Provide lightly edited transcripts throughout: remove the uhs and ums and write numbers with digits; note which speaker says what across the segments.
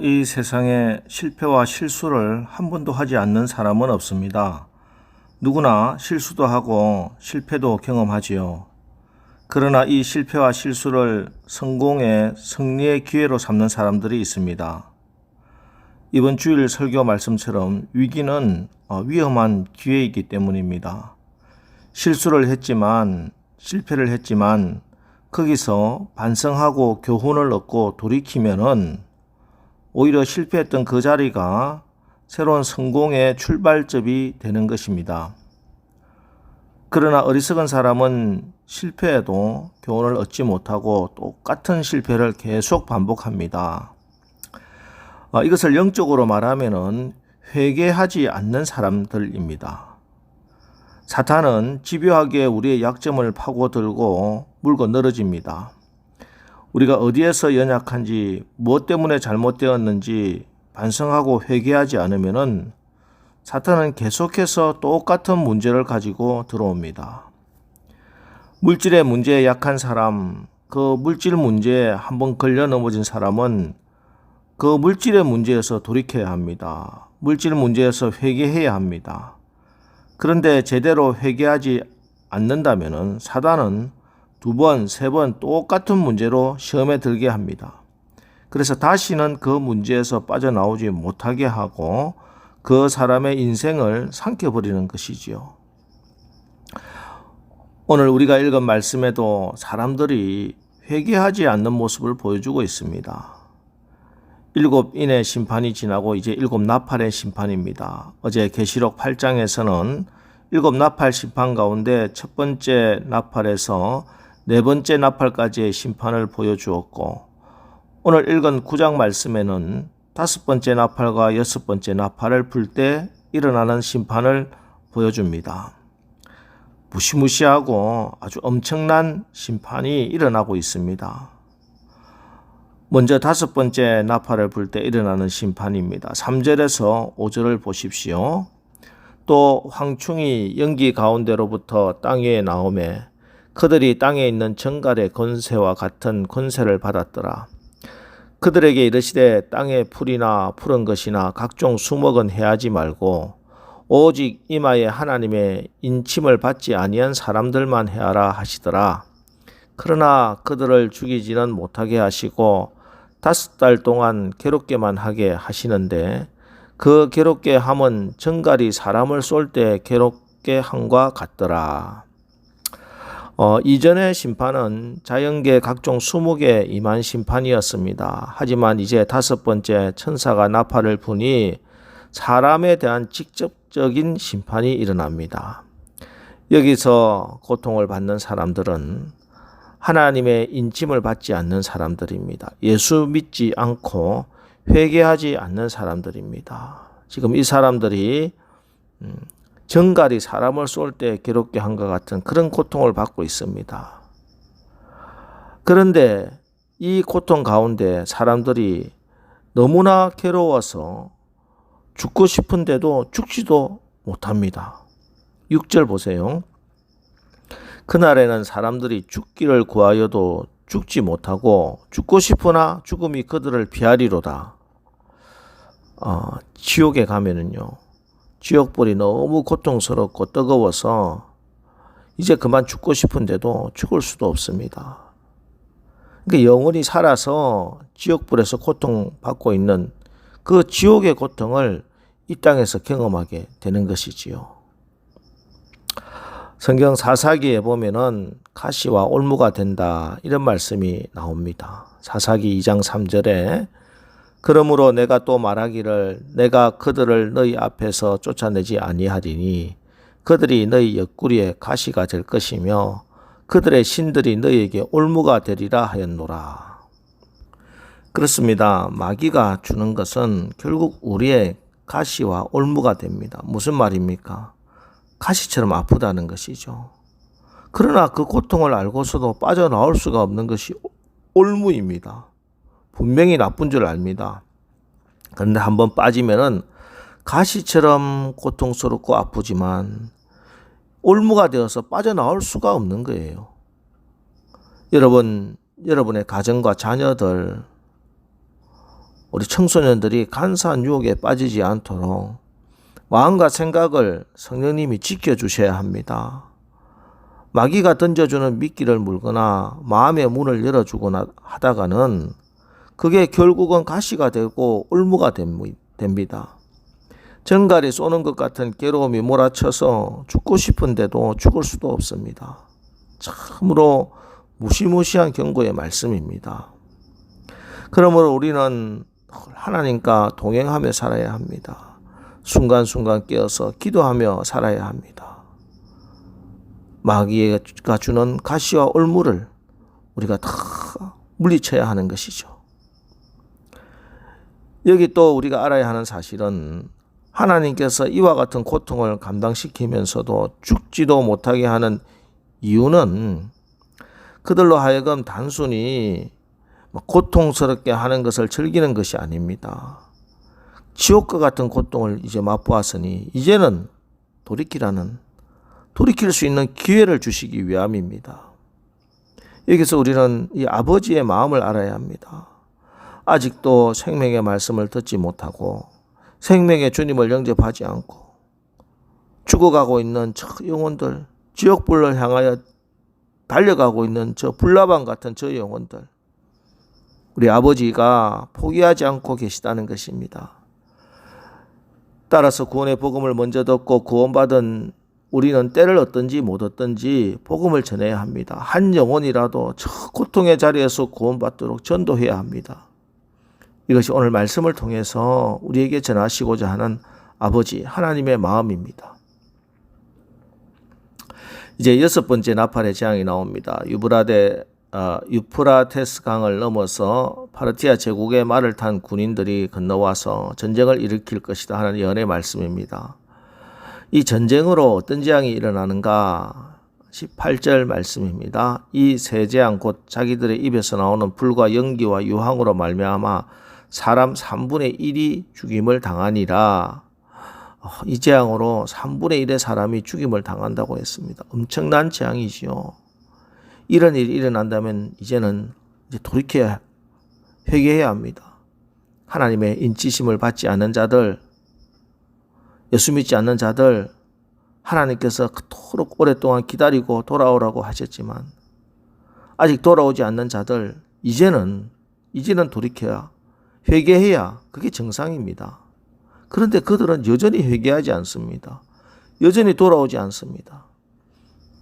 Speaker 1: 이 세상에 실패와 실수를 한 번도 하지 않는 사람은 없습니다. 누구나 실수도 하고 실패도 경험하지요. 그러나 이 실패와 실수를 성공의 승리의 기회로 삼는 사람들이 있습니다. 이번 주일 설교 말씀처럼 위기는 위험한 기회이기 때문입니다. 실수를 했지만, 실패를 했지만 거기서 반성하고 교훈을 얻고 돌이키면은 오히려 실패했던 그 자리가 새로운 성공의 출발점이 되는 것입니다. 그러나 어리석은 사람은 실패해도 교훈을 얻지 못하고 똑같은 실패를 계속 반복합니다. 이것을 영적으로 말하면은 회개하지 않는 사람들입니다. 사탄은 집요하게 우리의 약점을 파고들고 물고 늘어집니다. 우리가 어디에서 연약한지, 무엇 때문에 잘못되었는지 반성하고 회개하지 않으면은 사탄은 계속해서 똑같은 문제를 가지고 들어옵니다. 물질의 문제에 약한 사람, 그 물질 문제에 한번 걸려 넘어진 사람은 그 물질의 문제에서 돌이켜야 합니다. 물질 문제에서 회개해야 합니다. 그런데 제대로 회개하지 않는다면은 사단은 두 번, 세 번 똑같은 문제로 시험에 들게 합니다. 그래서 다시는 그 문제에서 빠져나오지 못하게 하고 그 사람의 인생을 삼켜버리는 것이지요. 오늘 우리가 읽은 말씀에도 사람들이 회개하지 않는 모습을 보여주고 있습니다. 7인의 심판이 지나고 이제 7나팔의 심판입니다. 어제 계시록 8장에서는 7나팔 심판 가운데 첫 번째 나팔에서 네 번째 나팔까지의 심판을 보여주었고, 오늘 읽은 9장 말씀에는 다섯 번째 나팔과 여섯 번째 나팔을 불 때 일어나는 심판을 보여줍니다. 무시무시하고 아주 엄청난 심판이 일어나고 있습니다. 먼저 다섯 번째 나팔을 불 때 일어나는 심판입니다. 3절에서 5절을 보십시오. 또 황충이 연기 가운데로부터 땅 위에 나오매 그들이 땅에 있는 정갈의 권세와 같은 권세를 받았더라. 그들에게 이르시되 땅의 풀이나 푸른 것이나 각종 수목은 해하지 말고 오직 이마에 하나님의 인침을 받지 아니한 사람들만 해하라 하시더라. 그러나 그들을 죽이지는 못하게 하시고 5달 동안 괴롭게만 하게 하시는데 그 괴롭게 함은 정갈이 사람을 쏠 때 괴롭게 함과 같더라. 이전의 심판은 자연계 각종 수목에 임한 심판이었습니다. 하지만 이제 다섯 번째 천사가 나팔을 부니 사람에 대한 직접적인 심판이 일어납니다. 여기서 고통을 받는 사람들은 하나님의 인침을 받지 않는 사람들입니다. 예수 믿지 않고 회개하지 않는 사람들입니다. 지금 이 사람들이 정갈이 사람을 쏠 때 괴롭게 한 것 같은 그런 고통을 받고 있습니다. 그런데 이 고통 가운데 사람들이 너무나 괴로워서 죽고 싶은데도 죽지도 못합니다. 6절 보세요. 그날에는 사람들이 죽기를 구하여도 죽지 못하고 죽고 싶으나 죽음이 그들을 피하리로다. 지옥에 가면은요, 지옥불이 너무 고통스럽고 뜨거워서 이제 그만 죽고 싶은데도 죽을 수도 없습니다. 그러니까 영원히 살아서 지옥불에서 고통받고 있는 그 지옥의 고통을 이 땅에서 경험하게 되는 것이지요. 성경 사사기에 보면은 가시와 올무가 된다 이런 말씀이 나옵니다. 사사기 2장 3절에 그러므로 내가 또 말하기를 내가 그들을 너희 앞에서 쫓아내지 아니하리니 그들이 너희 옆구리에 가시가 될 것이며 그들의 신들이 너희에게 올무가 되리라 하였노라. 그렇습니다. 마귀가 주는 것은 결국 우리의 가시와 올무가 됩니다. 무슨 말입니까? 가시처럼 아프다는 것이죠. 그러나 그 고통을 알고서도 빠져나올 수가 없는 것이 올무입니다. 분명히 나쁜 줄 압니다. 그런데 한번 빠지면은 가시처럼 고통스럽고 아프지만 올무가 되어서 빠져나올 수가 없는 거예요. 여러분의 가정과 자녀들 우리 청소년들이 간사한 유혹에 빠지지 않도록 마음과 생각을 성령님이 지켜주셔야 합니다. 마귀가 던져주는 미끼를 물거나 마음의 문을 열어주거나 하다가는 그게 결국은 가시가 되고 올무가 됩니다. 정갈이 쏘는 것 같은 괴로움이 몰아쳐서 죽고 싶은데도 죽을 수도 없습니다. 참으로 무시무시한 경고의 말씀입니다. 그러므로 우리는 하나님과 동행하며 살아야 합니다. 순간순간 깨어서 기도하며 살아야 합니다. 마귀가 주는 가시와 올무를 우리가 다 물리쳐야 하는 것이죠. 여기 또 우리가 알아야 하는 사실은 하나님께서 이와 같은 고통을 감당시키면서도 죽지도 못하게 하는 이유는 그들로 하여금 단순히 고통스럽게 하는 것을 즐기는 것이 아닙니다. 지옥과 같은 고통을 이제 맛보았으니 이제는 돌이킬 수 있는 기회를 주시기 위함입니다. 여기서 우리는 이 아버지의 마음을 알아야 합니다. 아직도 생명의 말씀을 듣지 못하고 생명의 주님을 영접하지 않고 죽어가고 있는 저 영혼들, 지옥불을 향하여 달려가고 있는 저 불나방 같은 저 영혼들, 우리 아버지가 포기하지 않고 계시다는 것입니다. 따라서 구원의 복음을 먼저 듣고 구원받은 우리는 때를 얻든지 못 얻든지 복음을 전해야 합니다. 한 영혼이라도 저 고통의 자리에서 구원받도록 전도해야 합니다. 이것이 오늘 말씀을 통해서 우리에게 전하시고자 하는 아버지 하나님의 마음입니다. 이제 6번째 나팔의 재앙이 나옵니다. 유프라테스 강을 넘어서 파르티아 제국의 말을 탄 군인들이 건너와서 전쟁을 일으킬 것이다 하는 예언의 말씀입니다. 이 전쟁으로 어떤 재앙이 일어나는가? 18절 말씀입니다. 이 세 재앙 곧 자기들의 입에서 나오는 불과 연기와 유황으로 말미암아 사람 3분의 1이 죽임을 당하니라. 이 재앙으로 3분의 1의 사람이 죽임을 당한다고 했습니다. 엄청난 재앙이지요. 이런 일이 일어난다면 이제는 돌이켜야 회개해야 합니다. 하나님의 인치심을 받지 않는 자들, 예수 믿지 않는 자들, 하나님께서 그토록 오랫동안 기다리고 돌아오라고 하셨지만 아직 돌아오지 않는 자들, 이제는 돌이켜야 회개해야 그게 정상입니다. 그런데 그들은 여전히 회개하지 않습니다. 여전히 돌아오지 않습니다.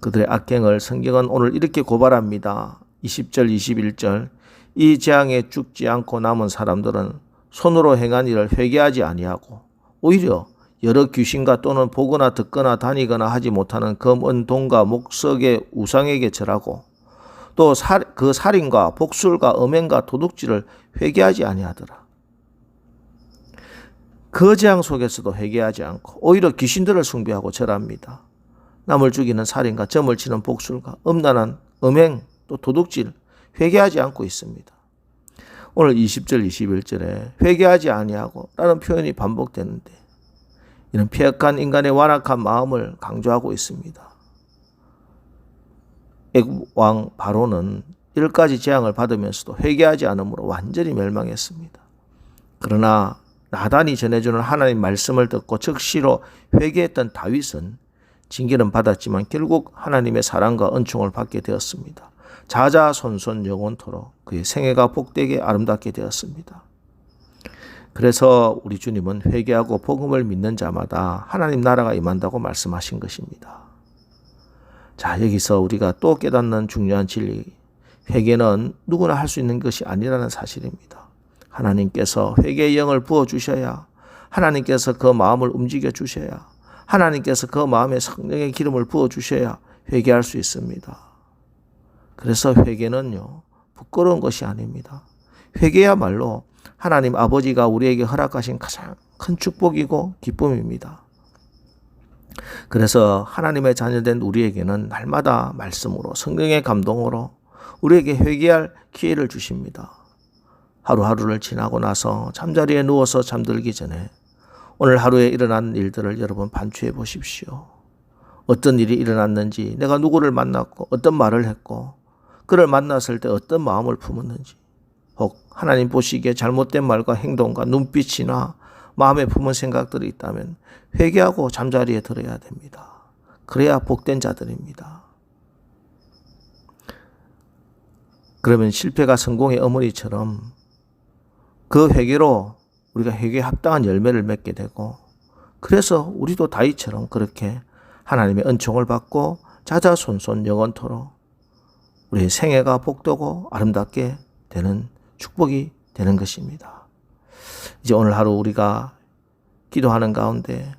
Speaker 1: 그들의 악행을 성경은 오늘 이렇게 고발합니다. 20절, 21절. 이 재앙에 죽지 않고 남은 사람들은 손으로 행한 일을 회개하지 아니하고 오히려 여러 귀신과 또는 보거나 듣거나 다니거나 하지 못하는 검, 은, 동과 목석의 우상에게 절하고 또 그 살인과 복술과 음행과 도둑질을 회개하지 아니하더라. 그 재앙 속에서도 회개하지 않고 오히려 귀신들을 숭배하고 절합니다. 남을 죽이는 살인과 점을 치는 복술과 음란한 음행 또 도둑질 회개하지 않고 있습니다. 오늘 20절 21절에 회개하지 아니하고 라는 표현이 반복되는데 이는 폐역한 인간의 완악한 마음을 강조하고 있습니다. 애국왕 바로는 10가지 재앙을 받으면서도 회개하지 않으므로 완전히 멸망했습니다. 그러나 나단이 전해주는 하나님 말씀을 듣고 즉시로 회개했던 다윗은 징계는 받았지만 결국 하나님의 사랑과 은총을 받게 되었습니다. 자자손손 영원토록 그의 생애가 복되게 아름답게 되었습니다. 그래서 우리 주님은 회개하고 복음을 믿는 자마다 하나님 나라가 임한다고 말씀하신 것입니다. 자, 여기서 우리가 또 깨닫는 중요한 진리, 회개는 누구나 할 수 있는 것이 아니라는 사실입니다. 하나님께서 회개의 영을 부어주셔야, 하나님께서 그 마음을 움직여 주셔야, 하나님께서 그 마음에 성령의 기름을 부어주셔야 회개할 수 있습니다. 그래서 회개는요, 부끄러운 것이 아닙니다. 회개야말로 하나님 아버지가 우리에게 허락하신 가장 큰 축복이고 기쁨입니다. 그래서 하나님의 자녀된 우리에게는 날마다 말씀으로 성령의 감동으로 우리에게 회개할 기회를 주십니다. 하루하루를 지나고 나서 잠자리에 누워서 잠들기 전에 오늘 하루에 일어난 일들을 여러분 반추해 보십시오. 어떤 일이 일어났는지, 내가 누구를 만났고 어떤 말을 했고 그를 만났을 때 어떤 마음을 품었는지 혹 하나님 보시기에 잘못된 말과 행동과 눈빛이나 마음에 품은 생각들이 있다면 회개하고 잠자리에 들어야 됩니다. 그래야 복된 자들입니다. 그러면 실패가 성공의 어머니처럼 그 회개로 우리가 회개에 합당한 열매를 맺게 되고, 그래서 우리도 다윗처럼 그렇게 하나님의 은총을 받고 자자손손 영원토록 우리의 생애가 복되고 아름답게 되는 축복이 되는 것입니다. 이제 오늘 하루 우리가 기도하는 가운데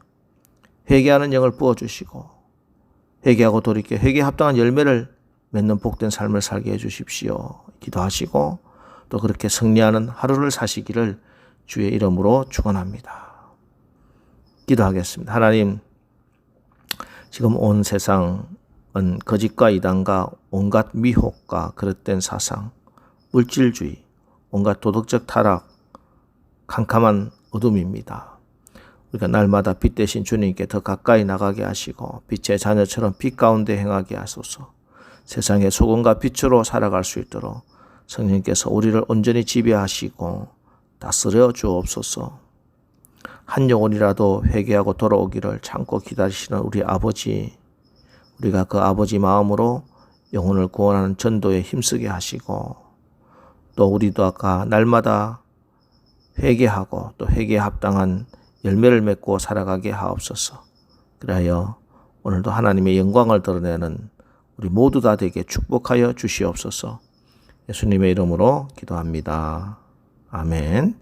Speaker 1: 회개하는 영을 부어주시고 회개하고 돌이켜 회개에 합당한 열매를 맺는 복된 삶을 살게 해주십시오. 기도하시고 또 그렇게 승리하는 하루를 사시기를 주의 이름으로 축원합니다. 기도하겠습니다. 하나님, 지금 온 세상은 거짓과 이단과 온갖 미혹과 그릇된 사상, 물질주의, 온갖 도덕적 타락, 캄캄한 어둠입니다. 우리가 날마다 빛 대신 주님께 더 가까이 나가게 하시고 빛의 자녀처럼 빛 가운데 행하게 하소서. 세상의 소금과 빛으로 살아갈 수 있도록 성령께서 우리를 온전히 지배하시고 다스려 주옵소서. 한 영혼이라도 회개하고 돌아오기를 참고 기다리시는 우리 아버지, 우리가 그 아버지 마음으로 영혼을 구원하는 전도에 힘쓰게 하시고 또 우리도 아까 날마다 회개하고 또 회개에 합당한 열매를 맺고 살아가게 하옵소서. 그리하여 오늘도 하나님의 영광을 드러내는 우리 모두 다 되게 축복하여 주시옵소서. 예수님의 이름으로 기도합니다. 아멘.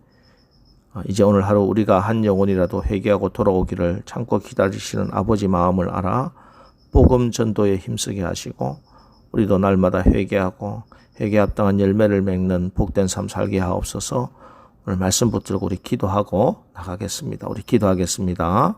Speaker 1: 이제 오늘 하루 우리가 한 영혼이라도 회개하고 돌아오기를 참고 기다리시는 아버지 마음을 알아 복음 전도에 힘쓰게 하시고 우리도 날마다 회개하고 회개에 합당한 열매를 맺는 복된 삶 살게 하옵소서. 오늘 말씀 붙들고 우리 기도하고 나가겠습니다. 우리 기도하겠습니다.